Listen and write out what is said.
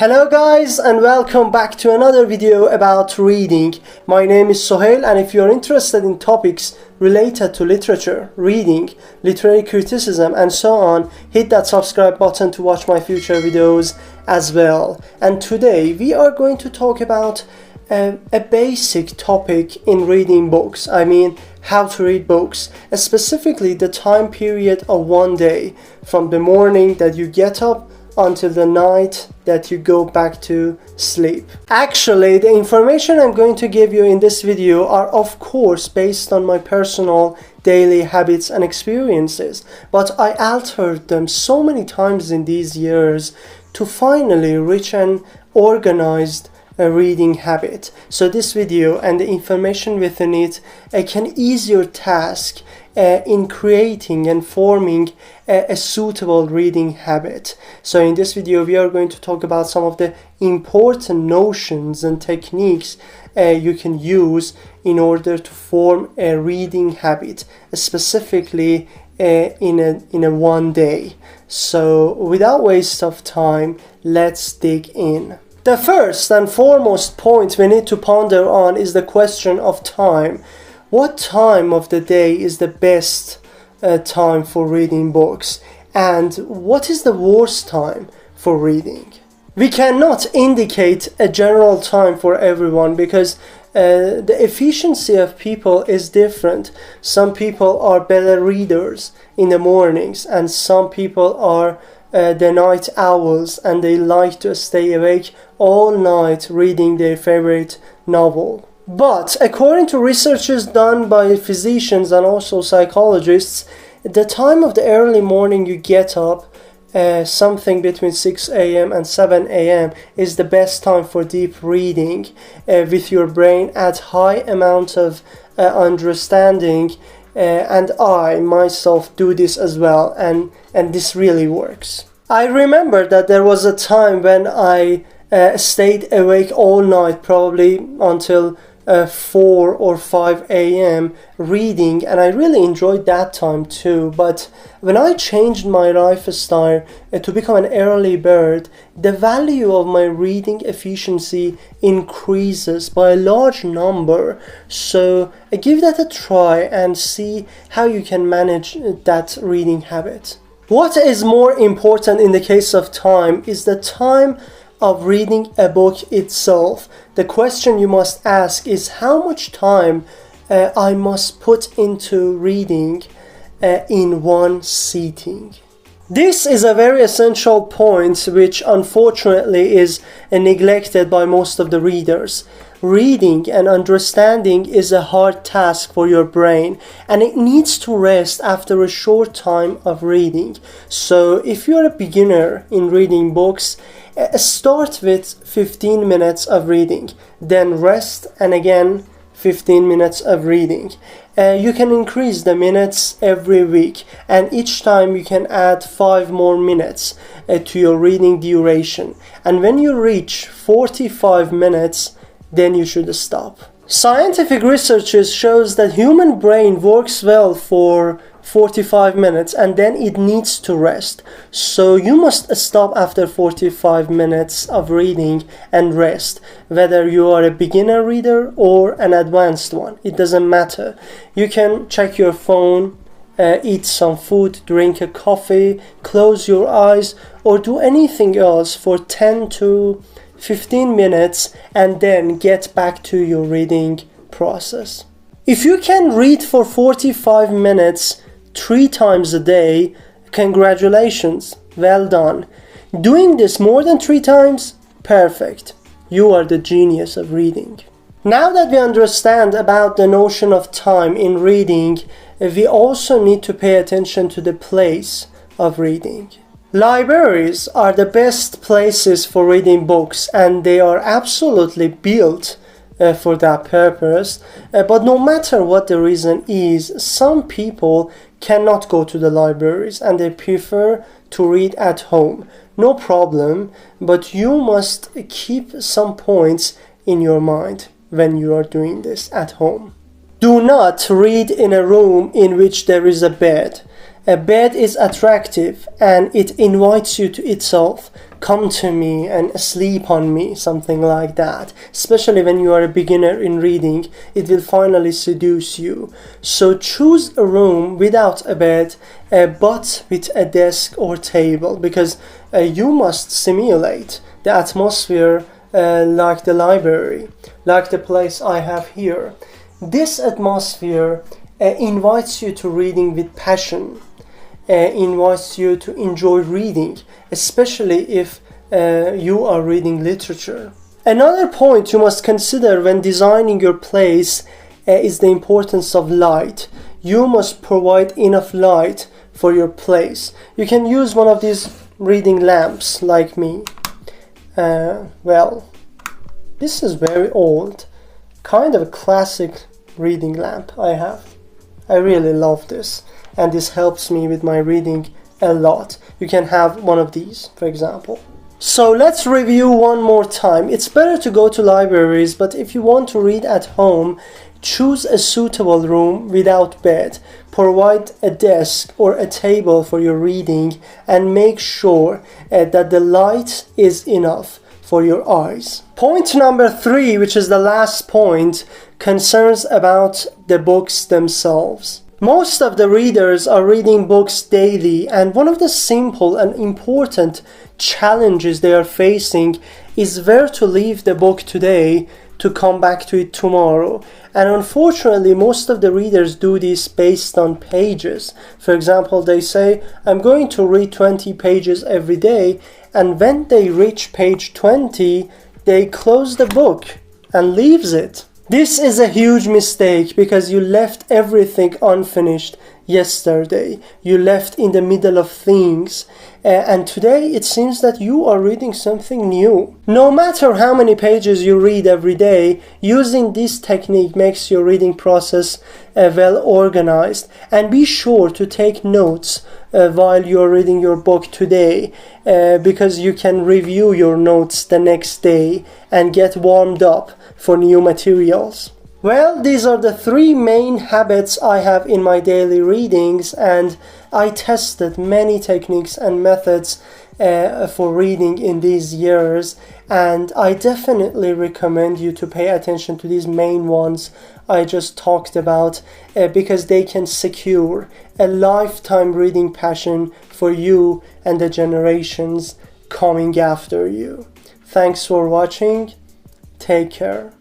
Hello guys, and welcome back to another video about reading. My name is Sohail, and if you're interested in topics related to literature, reading, literary criticism and so on, hit that subscribe button to watch my future videos as well. And today we are going to talk about a basic topic in reading books. I mean, how to read books, specifically the time period of one day, from the morning that you get up until the night that you go back to sleep. Actually, the information I'm going to give you in this video are of course based on my personal daily habits and experiences, but I altered them so many times in these years to finally reach an organized reading habit. So this video and the information within it can ease your task in creating and forming a suitable reading habit. So in this video we are going to talk about some of the important notions and techniques you can use in order to form a reading habit, specifically in a one day. So without waste of time, let's dig in. The first and foremost point we need to ponder on is the question of time. What time of the day is the best time for reading books? And what is the worst time for reading? We cannot indicate a general time for everyone because the efficiency of people is different. Some people are better readers in the mornings, and some people are the night owls, and they like to stay awake all night reading their favorite novel. But according to researches done by physicians and also psychologists, the time of the early morning you get up, something between 6 a.m. and 7 a.m. is the best time for deep reading with your brain at high amount of understanding. And I myself do this as well, and this really works. I remember that there was a time when I stayed awake all night, probably until 4 or 5 a.m. reading, and I really enjoyed that time too. But when I changed my lifestyle to become an early bird, the value of my reading efficiency increases by a large number. So give that a try and see how you can manage that reading habit. What is more important in the case of time is the time of reading a book itself. The question you must ask is how much time I must put into reading in one sitting. This is a very essential point which unfortunately is neglected by most of the readers. Reading and understanding is a hard task for your brain, and it needs to rest after a short time of reading. So if you're a beginner in reading books, start with 15 minutes of reading, then rest, and again 15 minutes of reading. You can increase the minutes every week, and each time you can add 5 more minutes to your reading duration. And when you reach 45 minutes, then you should stop. Scientific research shows that human brain works well for 45 minutes and then it needs to rest. So you must stop after 45 minutes of reading and rest. Whether you are a beginner reader or an advanced one, it doesn't matter. You can check your phone, eat some food, drink a coffee, close your eyes, or do anything else for 10 to 15 minutes and then get back to your reading process. If you can read for 45 minutes 3 times a day, congratulations, well done. Doing this more than 3 times, perfect. You are the genius of reading. Now that we understand about the notion of time in reading, we also need to pay attention to the place of reading. Libraries are the best places for reading books, and they are absolutely built for that purpose. But no matter what the reason is, some people cannot go to the libraries and they prefer to read at home. No problem, but you must keep some points in your mind when you are doing this at home. Do not read in a room in which there is a bed. A bed is attractive and it invites you to itself. come to me and sleep on me, something like that. Especially when you are a beginner in reading, it will finally seduce you. So choose a room without a bed, but with a desk or table, because you must simulate the atmosphere like the library, like the place I have here. This atmosphere invites you to reading with passion, invites you to enjoy reading, especially if you are reading literature. Another point you must consider when designing your place is the importance of light. You must provide enough light for your place. You can use one of these reading lamps like me. Well, this is very old, kind of a classic reading lamp I have. I really love this, and this helps me with my reading a lot. You can have one of these, for example. So let's review one more time. It's better to go to libraries, but if you want to read at home, choose a suitable room without bed. Provide a desk or a table for your reading, and make sure that the light is enough for your eyes. Point number 3, which is the last point, concerns about the books themselves. Most of the readers are reading books daily, and one of the simple and important challenges they are facing is where to leave the book today to come back to it tomorrow. And unfortunately, most of the readers do this based on pages. For example, they say, I'm going to read 20 pages every day, and when they reach page 20, they close the book and leaves it. This is a huge mistake, because you left everything unfinished yesterday. You left in the middle of things, and today it seems that you are reading something new. No matter how many pages you read every day, using this technique makes your reading process well organized. And be sure to take notes while you're reading your book today, because you can review your notes the next day and get warmed up for new materials. Well, these are the 3 main habits I have in my daily readings, and I tested many techniques and methods for reading in these years, and I definitely recommend you to pay attention to these main ones I just talked about, because they can secure a lifetime reading passion for you and the generations coming after you. Thanks for watching. Take care.